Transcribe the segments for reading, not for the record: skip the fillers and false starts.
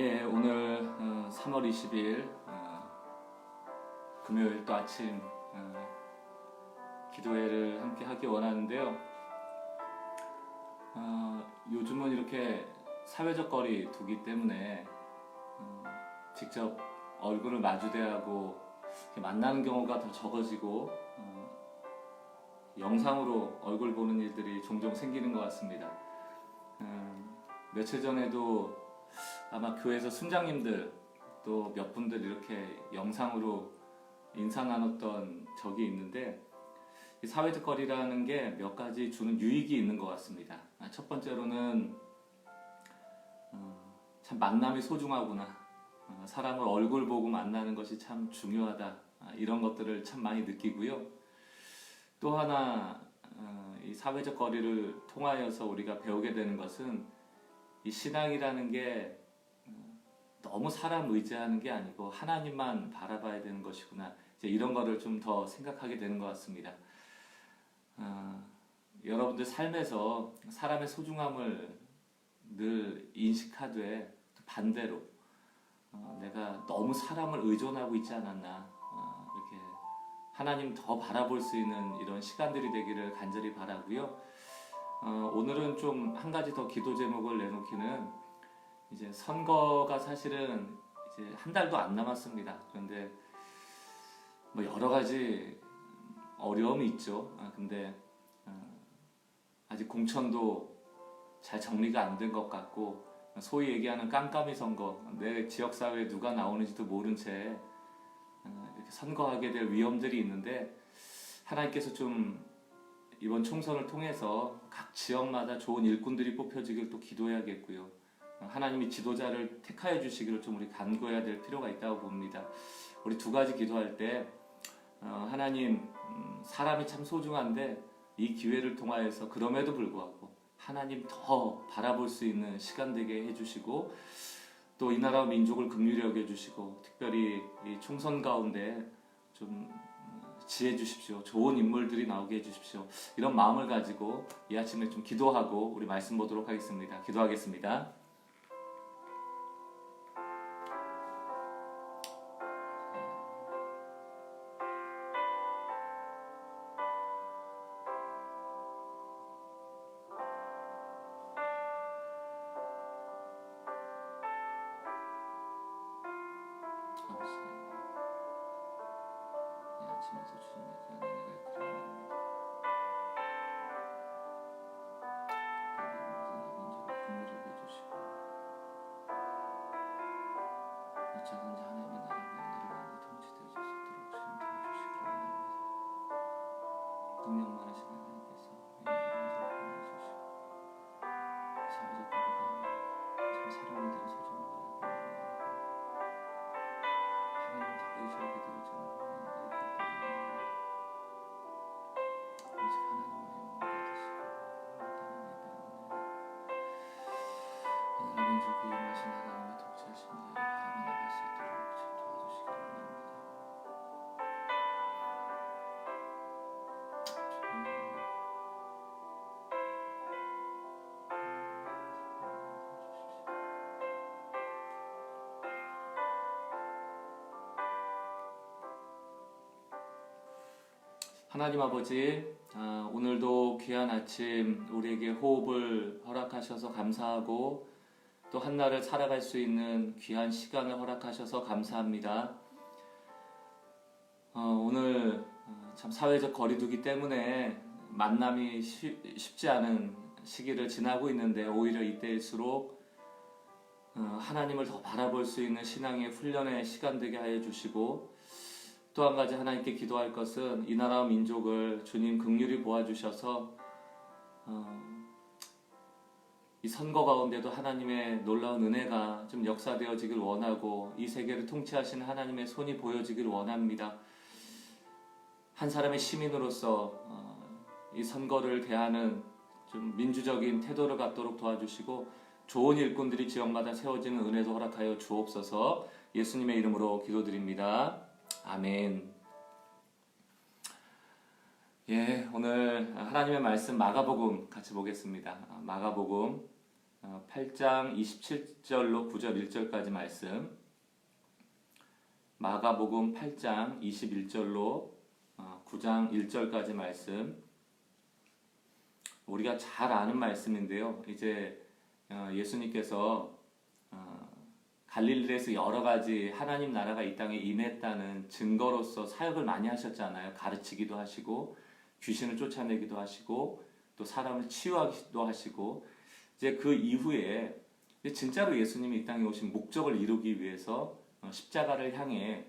예, 오늘 3월 20일 금요일 또 아침 기도회를 함께 하기 원하는데요. 요즘은 이렇게 사회적 거리 두기 때문에 직접 얼굴을 마주대하고 만나는 경우가 더 적어지고 영상으로 얼굴 보는 일들이 종종 생기는 것 같습니다. 며칠 전에도 아마 교회에서 순장님들 또 몇 분들 이렇게 영상으로 인사 나눴던 적이 있는데, 이 사회적 거리라는 게 몇 가지 주는 유익이 있는 것 같습니다. 첫 번째로는 참 만남이 소중하구나, 사람을 얼굴 보고 만나는 것이 참 중요하다, 이런 것들을 참 많이 느끼고요. 또 하나 이 사회적 거리를 통하여서 우리가 배우게 되는 것은 이 신앙이라는 게 너무 사람 의지하는 게 아니고 하나님만 바라봐야 되는 것이구나, 이제 이런 거를 좀 더 생각하게 되는 것 같습니다. 여러분들 삶에서 사람의 소중함을 늘 인식하되, 반대로 내가 너무 사람을 의존하고 있지 않았나, 이렇게 하나님 더 바라볼 수 있는 이런 시간들이 되기를 간절히 바라고요. 오늘은 좀 한 가지 더 기도 제목을 내놓기는, 이제 선거가 사실은 이제 한 달도 안 남았습니다. 그런데 뭐 여러 가지 어려움이 있죠. 근데 아직 공천도 잘 정리가 안 된 것 같고, 소위 얘기하는 깜깜이 선거, 내 지역사회에 누가 나오는지도 모른 채 이렇게 선거하게 될 위험들이 있는데, 하나님께서 좀 이번 총선을 통해서 각 지역마다 좋은 일꾼들이 뽑혀지길 또 기도해야겠고요. 하나님이 지도자를 택하여 주시기를 좀 우리 간구해야 될 필요가 있다고 봅니다. 우리 두 가지 기도할 때 하나님, 사람이 참 소중한데 이 기회를 통하여서 그럼에도 불구하고 하나님 더 바라볼 수 있는 시간 되게 해주시고, 또 이 나라와 민족을 긍휼히 여겨주시고, 특별히 이 총선 가운데 좀 지혜 주십시오. 좋은 인물들이 나오게 해주십시오. 이런 마음을 가지고 이 아침에 좀 기도하고 우리 말씀 보도록 하겠습니다. 기도하겠습니다. 아버지, 이 아침에서 주님의 귀한 은혜를 드립니다. 모든 민족을 긍휼히 여겨주시고, 어쩌든지 하나님의 나라가 이 나라 가운데 통치되어질 수 있도록 주님 도와주시기를 원합니다. 능력 많으신 하나님께서 이 민족을 구원해주시고, 사회적 거리가 참 사람이 되는 소중한 거라고 하나님 더 의지하게 되어지는 하나님의 일꾼들을 오직 하나님만 영광 받으시고, 땅에 내려오는 이 나라 민족이 임하신 하나님의 통치하심을 바라봐 나갈 수 있도록 주님 도와주시기를 원합니다. 하나님 아버지, 오늘도 귀한 아침 우리에게 호흡을 허락하셔서 감사하고, 또 한날을 살아갈 수 있는 귀한 시간을 허락하셔서 감사합니다. 오늘 참 사회적 거리두기 때문에 만남이 쉽지 않은 시기를 지나고 있는데, 오히려 이때일수록 하나님을 더 바라볼 수 있는 신앙의 훈련의 시간 되게 하여 주시고, 또 한 가지 하나님께 기도할 것은 이 나라와 민족을 주님 긍휼히 보아주셔서 이 선거 가운데도 하나님의 놀라운 은혜가 좀 역사되어지길 원하고, 이 세계를 통치하시는 하나님의 손이 보여지길 원합니다. 한 사람의 시민으로서 이 선거를 대하는 좀 민주적인 태도를 갖도록 도와주시고, 좋은 일꾼들이 지역마다 세워지는 은혜도 허락하여 주옵소서. 예수님의 이름으로 기도드립니다. 아멘. 예, 오늘 하나님의 말씀 마가복음 같이 보겠습니다. 마가복음 8장 27절로 9절 1절까지 말씀, 마가복음 8장 21절로 9장 1절까지 말씀, 우리가 잘 아는 말씀인데요. 이제 예수님께서 갈릴리에서 여러 가지 하나님 나라가 이 땅에 임했다는 증거로서 사역을 많이 하셨잖아요. 가르치기도 하시고 귀신을 쫓아내기도 하시고 또 사람을 치유하기도 하시고, 이제 그 이후에 진짜로 예수님이 이 땅에 오신 목적을 이루기 위해서 십자가를 향해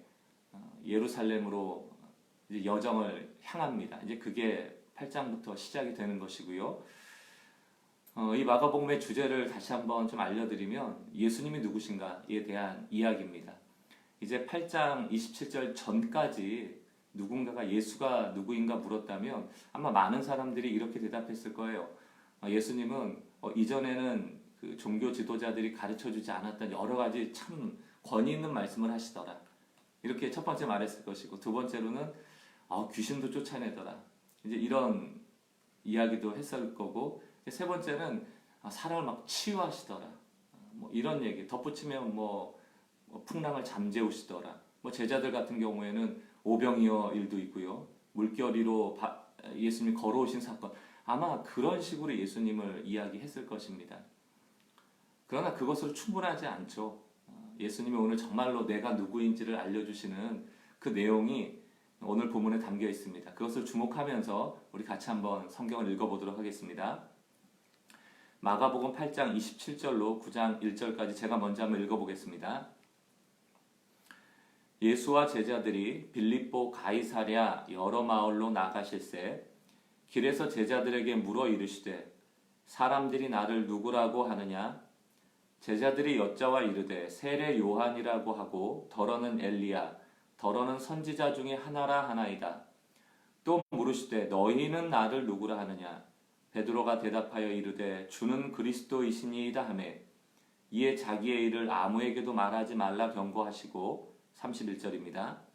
예루살렘으로 이제 여정을 향합니다. 이제 그게 8장부터 시작이 되는 것이고요. 이 마가복음의 주제를 다시 한번 좀 알려드리면 예수님이 누구신가에 대한 이야기입니다. 이제 8장 27절 전까지 누군가가 예수가 누구인가 물었다면 아마 많은 사람들이 이렇게 대답했을 거예요. 예수님은 이전에는 그 종교 지도자들이 가르쳐주지 않았던 여러 가지 참 권위 있는 말씀을 하시더라. 이렇게 첫 번째 말했을 것이고, 두 번째로는 귀신도 쫓아내더라. 이제 이런 이야기도 했을 거고, 세 번째는 사람을 막 치유하시더라. 뭐 이런 얘기 덧붙이면 풍랑을 잠재우시더라. 제자들 같은 경우에는 오병이어 일도 있고요. 물결위로 예수님이 걸어오신 사건, 아마 그런 식으로 예수님을 이야기했을 것입니다. 그러나 그것으로 충분하지 않죠. 예수님이 오늘 정말로 내가 누구인지를 알려주시는 그 내용이 오늘 본문에 담겨 있습니다. 그것을 주목하면서 우리 같이 한번 성경을 읽어보도록 하겠습니다. 마가복음 8장 27절로 9장 1절까지 제가 먼저 한번 읽어보겠습니다. 예수와 제자들이 빌립보 가이사랴 여러 마을로 나가실새 길에서 제자들에게 물어 이르시되 사람들이 나를 누구라고 하느냐? 제자들이 여짜와 이르되 세례 요한이라고 하고 더러는 엘리야 더러는 선지자 중에 하나라 하나이다. 또 물으시되 너희는 나를 누구라 하느냐? 베드로가 대답하여 이르되 주는 그리스도이시니이다 하매 이에 자기의 일을 아무에게도 말하지 말라 경고하시고 31절입니다.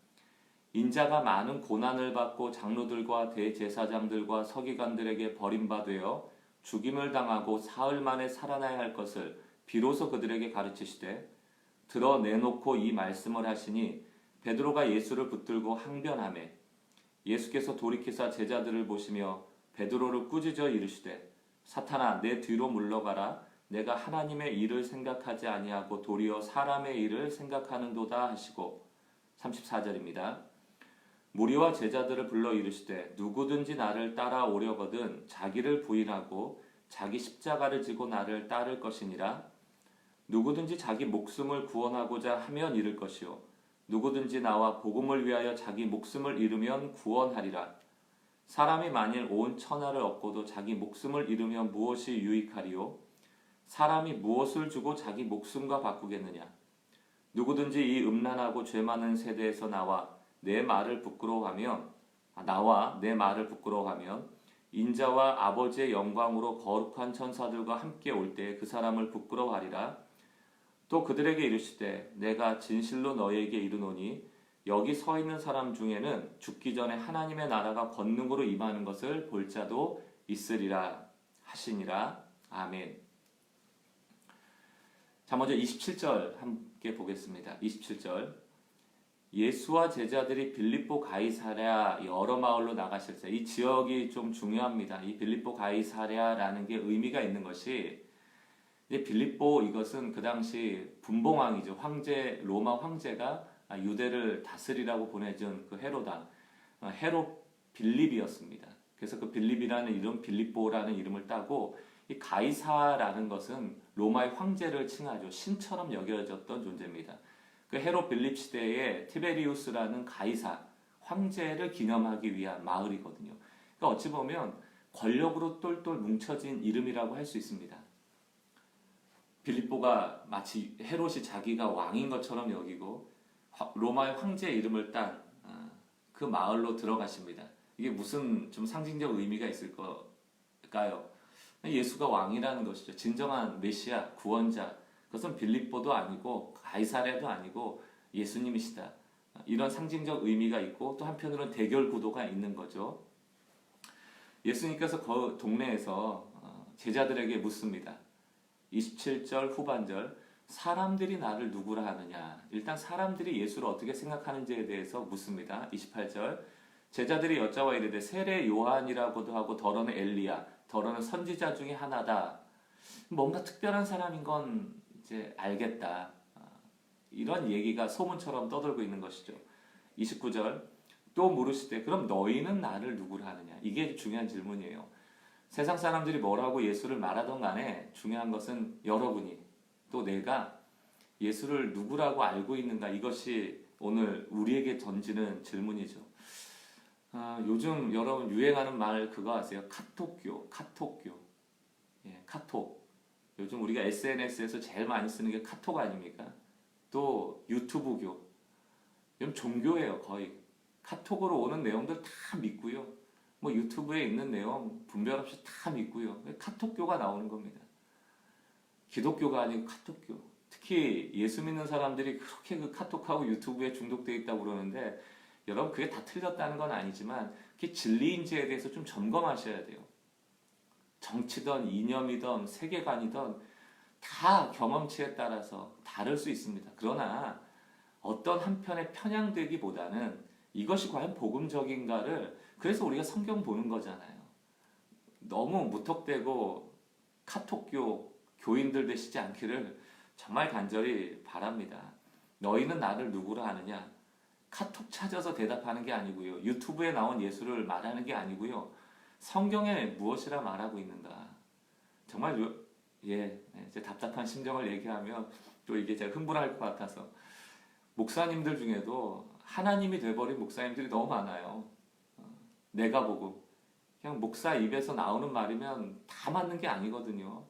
인자가 많은 고난을 받고 장로들과 대제사장들과 서기관들에게 버림받되어 죽임을 당하고 사흘 만에 살아나야 할 것을 비로소 그들에게 가르치시되 드러내놓고 이 말씀을 하시니 베드로가 예수를 붙들고 항변하매 예수께서 돌이키사 제자들을 보시며 베드로를 꾸짖어 이르시되 사탄아 내 뒤로 물러가라 내가 하나님의 일을 생각하지 아니하고 도리어 사람의 일을 생각하는도다 하시고 34절입니다. 무리와 제자들을 불러 이르시되 누구든지 나를 따라오려거든 자기를 부인하고 자기 십자가를 지고 나를 따를 것이니라. 누구든지 자기 목숨을 구원하고자 하면 잃을 것이요 누구든지 나와 복음을 위하여 자기 목숨을 잃으면 구원하리라. 사람이 만일 온 천하를 얻고도 자기 목숨을 잃으면 무엇이 유익하리요? 사람이 무엇을 주고 자기 목숨과 바꾸겠느냐? 누구든지 이 음란하고 죄 많은 세대에서 나와 내 말을 부끄러워하면 인자와 아버지의 영광으로 거룩한 천사들과 함께 올 때 그 사람을 부끄러워하리라. 또 그들에게 이르시되 내가 진실로 너희에게 이르노니 여기 서 있는 사람 중에는 죽기 전에 하나님의 나라가 권능으로 임하는 것을 볼 자도 있으리라 하시니라. 아멘. 자, 먼저 27절 함께 보겠습니다. 27절. 예수와 제자들이 빌립보 가이사랴 여러 마을로 나가실 때, 이 지역이 좀 중요합니다. 이 빌립보 가이사랴라는 게 의미가 있는 것이, 이제 빌립보 이것은 그 당시 분봉왕이죠. 황제, 로마 황제가 유대를 다스리라고 보내준 그 헤롯 빌립이었습니다. 그래서 그 빌립이라는 이름, 빌립보라는 이름을 따고, 이 가이사라는 것은 로마의 황제를 칭하죠. 신처럼 여겨졌던 존재입니다. 그 헤롯 빌립 시대에 티베리우스라는 가이사, 황제를 기념하기 위한 마을이거든요. 그러니까 어찌 보면 권력으로 똘똘 뭉쳐진 이름이라고 할 수 있습니다. 빌립보가 마치 헤롯이 자기가 왕인 것처럼 여기고 로마의 황제의 이름을 딴 그 마을로 들어가십니다. 이게 무슨 좀 상징적 의미가 있을 걸까요? 예수가 왕이라는 것이죠. 진정한 메시아, 구원자. 그것은 빌립보도 아니고 가이사랴도 아니고 예수님이시다. 이런 상징적 의미가 있고 또 한편으로는 대결 구도가 있는 거죠. 예수님께서 그 동네에서 제자들에게 묻습니다. 27절 후반절, 사람들이 나를 누구라 하느냐. 일단 사람들이 예수를 어떻게 생각하는지에 대해서 묻습니다. 28절, 제자들이 여짜와 이르되 세례 요한이라고도 하고 더러는 엘리야, 더러는 선지자 중에 하나다. 뭔가 특별한 사람인 건 이제 알겠다. 이런 얘기가 소문처럼 떠돌고 있는 것이죠. 29절, 또 물으시되 그럼 너희는 나를 누구라 하느냐. 이게 중요한 질문이에요. 세상 사람들이 뭐라고 예수를 말하던 간에 중요한 것은 여러분이 또 내가 예수를 누구라고 알고 있는가, 이것이 오늘 우리에게 던지는 질문이죠. 요즘 여러분 유행하는 말 그거 아세요? 카톡교. 예, 카톡. 요즘 우리가 SNS에서 제일 많이 쓰는 게 카톡 아닙니까? 또 유튜브교. 이건 종교예요, 거의. 카톡으로 오는 내용들 다 믿고요. 뭐 유튜브에 있는 내용 분별 없이 다 믿고요. 카톡교가 나오는 겁니다. 기독교가 아니고 카톡교. 특히 예수 믿는 사람들이 그렇게 그 카톡하고 유튜브에 중독되어 있다고 그러는데, 여러분 그게 다 틀렸다는 건 아니지만 그게 진리인지에 대해서 좀 점검하셔야 돼요. 정치든 이념이든 세계관이든 다 경험치에 따라서 다를 수 있습니다. 그러나 어떤 한편에 편향되기보다는 이것이 과연 복음적인가를, 그래서 우리가 성경 보는 거잖아요. 너무 무턱대고 카톡교 교인들 되시지 않기를 정말 간절히 바랍니다. 너희는 나를 누구라 하느냐? 카톡 찾아서 대답하는 게 아니고요. 유튜브에 나온 예수를 말하는 게 아니고요. 성경에 무엇이라 말하고 있는가? 정말 이제 답답한 심정을 얘기하면 또 이게 제가 흥분할 것 같아서, 목사님들 중에도 하나님이 돼버린 목사님들이 너무 많아요. 내가 보고 그냥 목사 입에서 나오는 말이면 다 맞는 게 아니거든요.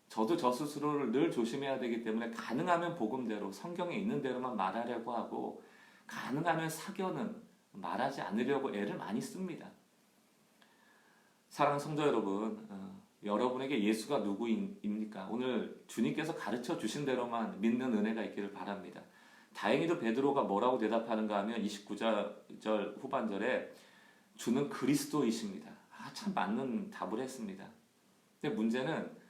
저도 저 스스로를 늘 조심해야 되기 때문에 가능하면 복음대로 성경에 있는 대로만 말하려고 하고, 가능하면 사견은 말하지 않으려고 애를 많이 씁니다. 사랑하는 성도 여러분, 여러분에게 예수가 누구입니까? 오늘 주님께서 가르쳐 주신 대로만 믿는 은혜가 있기를 바랍니다. 다행히도 베드로가 뭐라고 대답하는가 하면 29절 후반절에 주는 그리스도이십니다. 참 맞는 답을 했습니다. 근데 문제는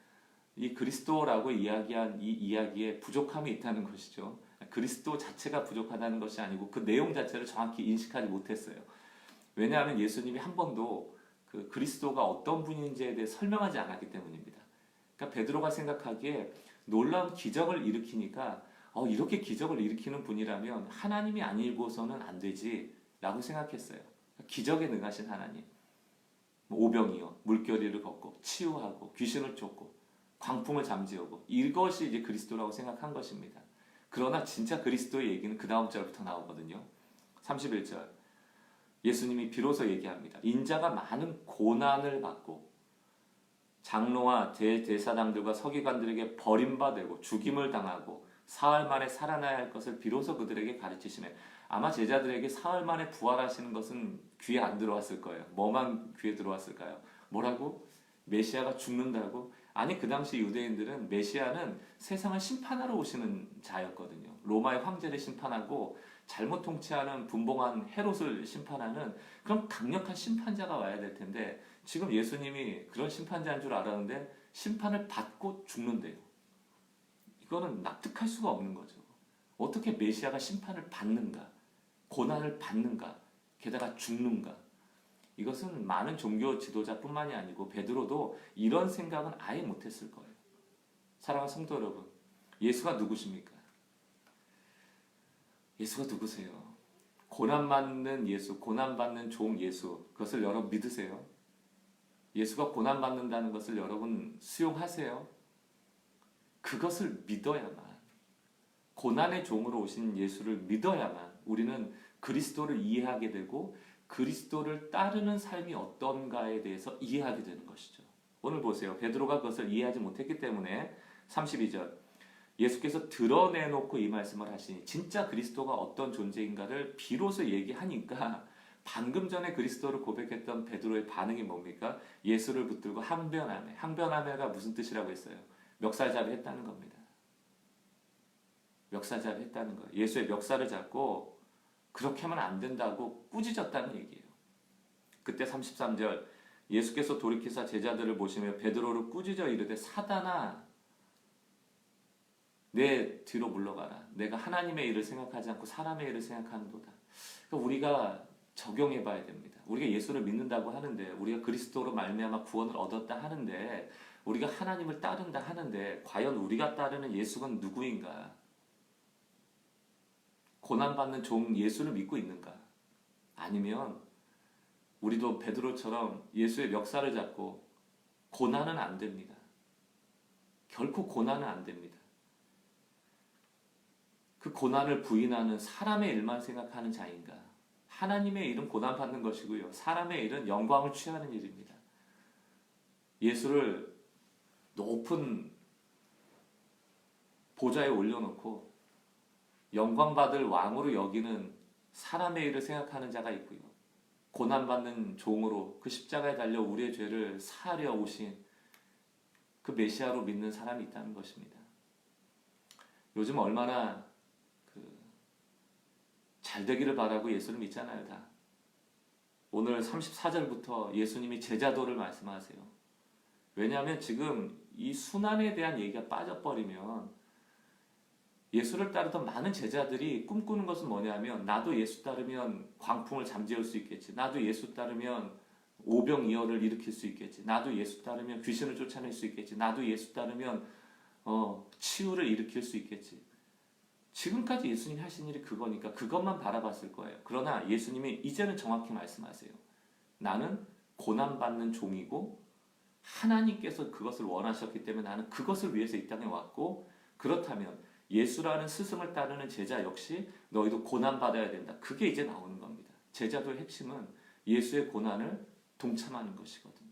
이 그리스도라고 이야기한 이 이야기에 부족함이 있다는 것이죠. 그리스도 자체가 부족하다는 것이 아니고 그 내용 자체를 정확히 인식하지 못했어요. 왜냐하면 예수님이 한 번도 그 그리스도가 어떤 분인지에 대해 설명하지 않았기 때문입니다. 그러니까 베드로가 생각하기에 놀라운 기적을 일으키니까 이렇게 기적을 일으키는 분이라면 하나님이 아니고서는 안 되지 라고 생각했어요. 기적에 능하신 하나님, 오병이어 물결위를 걷고 치유하고 귀신을 쫓고 광풍을 잠재우고, 이것이 이제 그리스도라고 생각한 것입니다. 그러나 진짜 그리스도의 얘기는 그 다음 절부터 나오거든요. 31절, 예수님이 비로소 얘기합니다. 인자가 많은 고난을 받고 장로와 대제사장들과 서기관들에게 버림받고 죽임을 당하고 사흘 만에 살아나야 할 것을 비로소 그들에게 가르치시네. 아마 제자들에게 사흘 만에 부활하시는 것은 귀에 안 들어왔을 거예요. 뭐만 귀에 들어왔을까요? 뭐라고? 메시아가 죽는다고? 아니, 그 당시 유대인들은 메시아는 세상을 심판하러 오시는 자였거든요. 로마의 황제를 심판하고 잘못 통치하는 분봉한 헤롯을 심판하는 그런 강력한 심판자가 와야 될 텐데, 지금 예수님이 그런 심판자인 줄 알았는데 심판을 받고 죽는데요. 이거는 납득할 수가 없는 거죠. 어떻게 메시아가 심판을 받는가? 고난을 받는가? 게다가 죽는가? 이것은 많은 종교 지도자뿐만이 아니고 베드로도 이런 생각은 아예 못했을 거예요. 사랑하는 성도 여러분, 예수가 누구십니까? 예수가 누구세요? 고난받는 예수, 고난받는 종 예수, 그것을 여러분 믿으세요? 예수가 고난받는다는 것을 여러분 수용하세요? 그것을 믿어야만, 고난의 종으로 오신 예수를 믿어야만 우리는 그리스도를 이해하게 되고 그리스도를 따르는 삶이 어떤가에 대해서 이해하게 되는 것이죠. 오늘 보세요. 베드로가 그것을 이해하지 못했기 때문에 32절, 예수께서 드러내놓고 이 말씀을 하시니 진짜 그리스도가 어떤 존재인가를 비로소 얘기하니까 방금 전에 그리스도를 고백했던 베드로의 반응이 뭡니까? 예수를 붙들고 항변하매. 항변하매가 무슨 뜻이라고 했어요? 멱살잡이 했다는 겁니다. 멱살잡이 했다는 거예요. 예수의 멱살을 잡고 그렇게 하면 안 된다고 꾸짖었다는 얘기예요. 그때 33절, 예수께서 돌이키사 제자들을 보시며 베드로를 꾸짖어 이르되 사단아 내 뒤로 물러가라. 내가 하나님의 일을 생각하지 않고 사람의 일을 생각하는도다. 그러니까 우리가 적용해 봐야 됩니다. 우리가 예수를 믿는다고 하는데, 우리가 그리스도로 말미암아 구원을 얻었다 하는데, 우리가 하나님을 따른다 하는데, 과연 우리가 따르는 예수가 누구인가? 고난받는 종 예수를 믿고 있는가? 아니면 우리도 베드로처럼 예수의 멱살을 잡고 고난은 안 됩니다. 결코 고난은 안 됩니다. 그 고난을 부인하는 사람의 일만 생각하는 자인가? 하나님의 일은 고난받는 것이고요. 사람의 일은 영광을 취하는 일입니다. 예수를 높은 보좌에 올려놓고 영광받을 왕으로 여기는 사람의 일을 생각하는 자가 있고요. 고난받는 종으로 그 십자가에 달려 우리의 죄를 사하려 오신 그 메시아로 믿는 사람이 있다는 것입니다. 요즘 얼마나 잘 되기를 바라고 예수를 믿잖아요, 다. 오늘 34절부터 예수님이 제자도를 말씀하세요. 왜냐하면 지금 이 순환에 대한 얘기가 빠져버리면 예수를 따르던 많은 제자들이 꿈꾸는 것은 뭐냐면, 나도 예수 따르면 광풍을 잠재울 수 있겠지. 나도 예수 따르면 오병이어를 일으킬 수 있겠지. 나도 예수 따르면 귀신을 쫓아낼 수 있겠지. 나도 예수 따르면 치유를 일으킬 수 있겠지. 지금까지 예수님이 하신 일이 그거니까 그것만 바라봤을 거예요. 그러나 예수님이 이제는 정확히 말씀하세요. 나는 고난받는 종이고 하나님께서 그것을 원하셨기 때문에 나는 그것을 위해서 이 땅에 왔고, 그렇다면 예수라는 스승을 따르는 제자 역시 너희도 고난받아야 된다. 그게 이제 나오는 겁니다. 제자도의 핵심은 예수의 고난을 동참하는 것이거든요.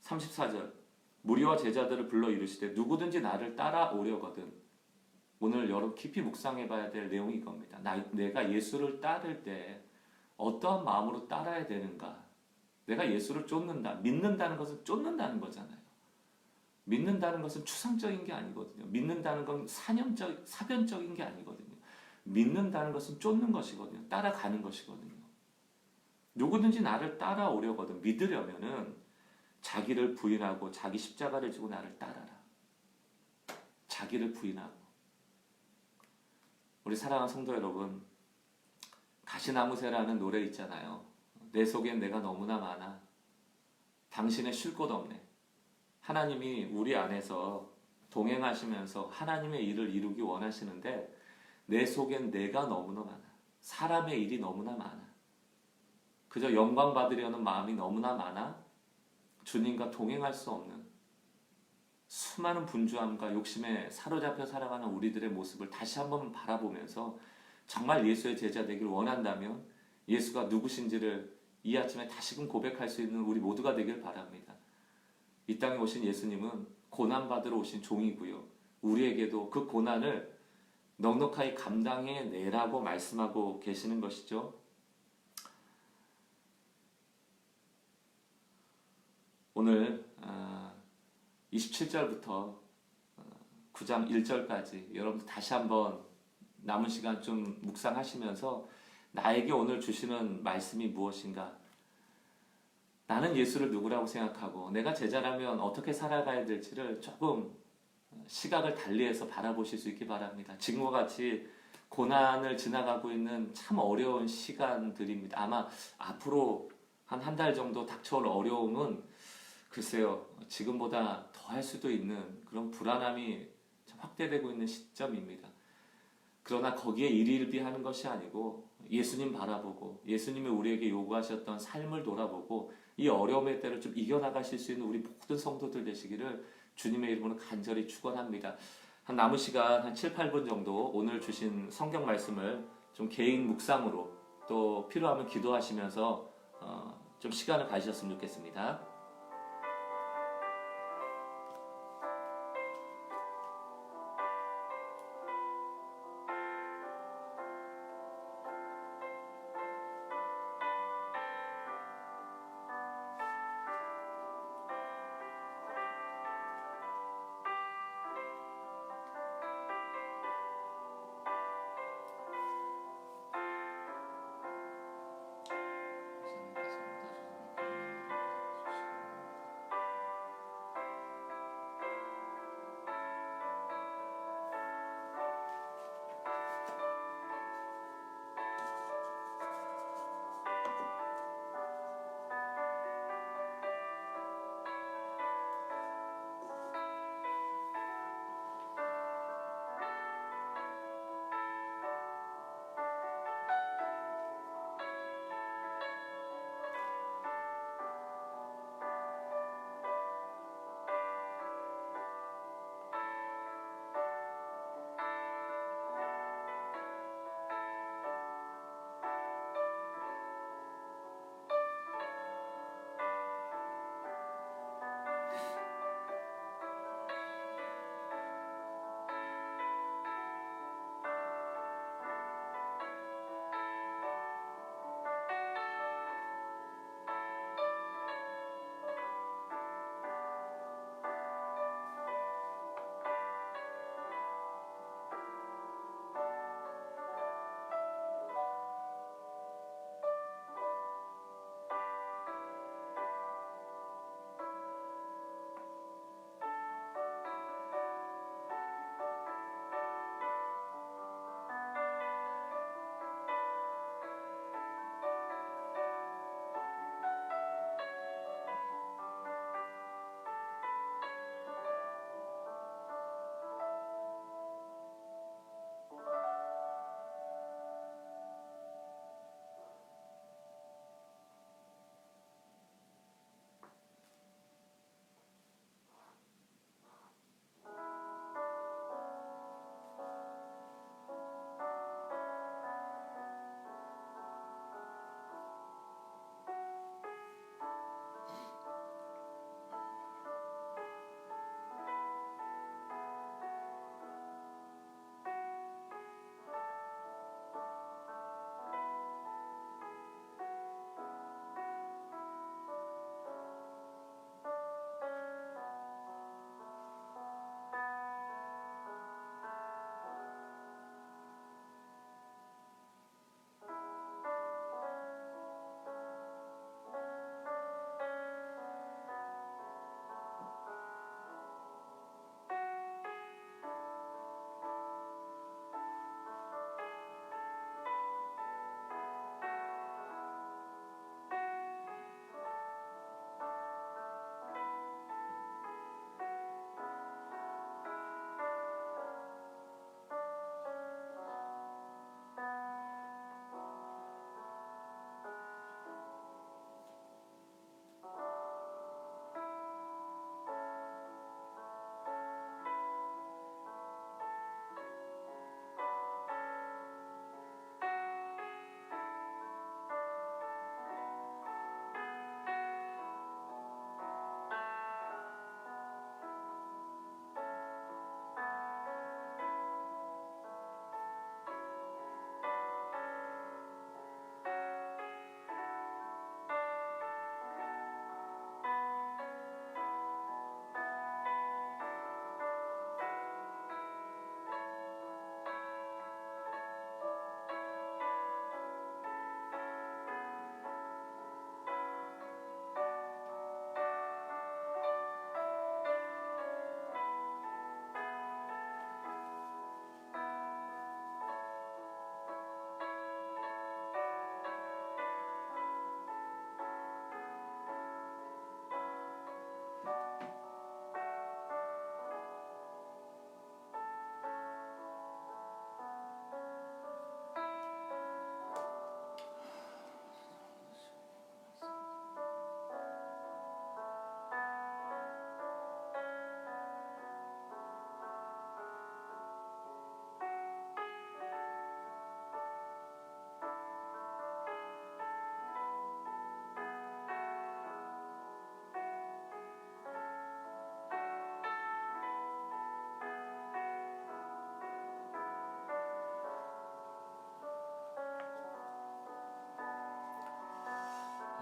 34절, 무리와 제자들을 불러 이르시되 누구든지 나를 따라오려거든. 오늘 여러분 깊이 묵상해 봐야 될 내용이 이겁니다. 내가 예수를 따를 때 어떠한 마음으로 따라야 되는가? 내가 예수를 쫓는다. 믿는다는 것은 쫓는다는 거잖아요. 믿는다는 것은 추상적인 게 아니거든요. 믿는다는 건 사변적인 게 아니거든요. 믿는다는 것은 쫓는 것이거든요. 따라가는 것이거든요. 누구든지 나를 따라오려거든. 믿으려면은 자기를 부인하고 자기 십자가를 지고 나를 따라라. 자기를 부인하고. 우리 사랑하는 성도 여러분, 가시나무새라는 노래 있잖아요. 내 속엔 내가 너무나 많아. 당신의 쉴 곳 없네. 하나님이 우리 안에서 동행하시면서 하나님의 일을 이루기 원하시는데, 내 속엔 내가 너무나 많아. 사람의 일이 너무나 많아. 그저 영광 받으려는 마음이 너무나 많아. 주님과 동행할 수 없는 수많은 분주함과 욕심에 사로잡혀 살아가는 우리들의 모습을 다시 한번 바라보면서, 정말 예수의 제자 되기를 원한다면 예수가 누구신지를 이 아침에 다시금 고백할 수 있는 우리 모두가 되길 바랍니다. 이 땅에 오신 예수님은 고난받으러 오신 종이고요. 우리에게도 그 고난을 넉넉하게 감당해내라고 말씀하고 계시는 것이죠. 오늘 27절부터 9장 1절까지 여러분들 다시 한번 남은 시간 좀 묵상하시면서 나에게 오늘 주시는 말씀이 무엇인가? 나는 예수를 누구라고 생각하고 내가 제자라면 어떻게 살아가야 될지를 조금 시각을 달리해서 바라보실 수 있기 바랍니다. 지금과 같이 고난을 지나가고 있는 참 어려운 시간들입니다. 아마 앞으로 한 달 정도 닥쳐올 어려움은 글쎄요, 지금보다 더 할 수도 있는 그런 불안함이 확대되고 있는 시점입니다. 그러나 거기에 일일비하는 것이 아니고 예수님 바라보고 예수님이 우리에게 요구하셨던 삶을 돌아보고 이 어려움의 때를 좀 이겨나가실 수 있는 우리 모든 성도들 되시기를 주님의 이름으로 간절히 축원합니다. 한 남은 시간 한 7, 8분 정도 오늘 주신 성경 말씀을 좀 개인 묵상으로 또 필요하면 기도하시면서 좀 시간을 가지셨으면 좋겠습니다.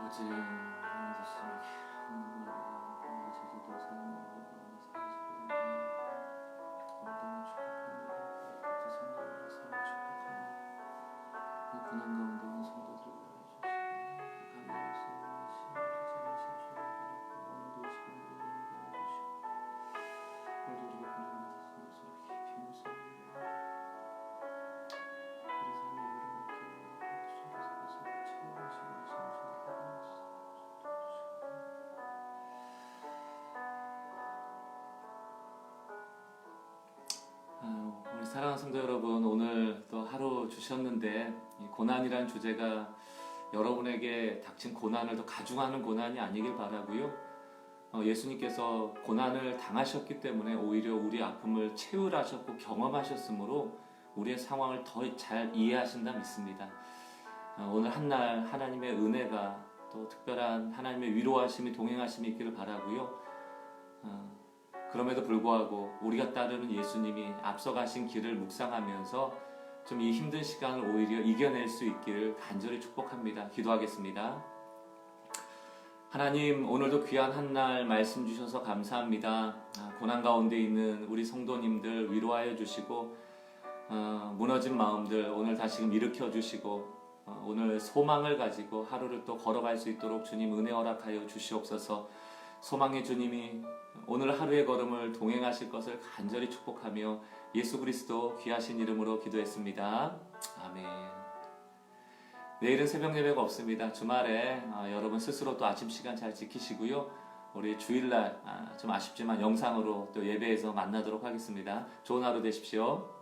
아버지, 제주도 사는 고난 가운데 있는 성도들을 위하여 주시고 오늘도 이 시간을 우리에게 우리 사랑하는 성도 여러분, 오늘 또 하루 주셨는데 이 고난이란 주제가 여러분에게 닥친 고난을 더 가중하는 고난이 아니길 바라고요. 예수님께서 고난을 당하셨기 때문에 오히려 우리 아픔을 체휼하셨고 경험하셨으므로 우리의 상황을 더 잘 이해하신다 믿습니다. 오늘 한날 하나님의 은혜가 또 특별한 하나님의 위로하심이 동행하심이 있기를 바라고요. 그럼에도 불구하고 우리가 따르는 예수님이 앞서가신 길을 묵상하면서 좀 이 힘든 시간을 오히려 이겨낼 수 있기를 간절히 축복합니다. 기도하겠습니다. 하나님, 오늘도 귀한 한날 말씀 주셔서 감사합니다. 고난 가운데 있는 우리 성도님들 위로하여 주시고 무너진 마음들 오늘 다시금 일으켜 주시고 오늘 소망을 가지고 하루를 또 걸어갈 수 있도록 주님 은혜 허락하여 주시옵소서. 소망의 주님이 오늘 하루의 걸음을 동행하실 것을 간절히 축복하며 예수 그리스도 귀하신 이름으로 기도했습니다. 아멘. 내일은 새벽 예배가 없습니다. 주말에 여러분 스스로 또 아침 시간 잘 지키시고요. 우리 주일날 좀 아쉽지만 영상으로 또 예배에서 만나도록 하겠습니다. 좋은 하루 되십시오.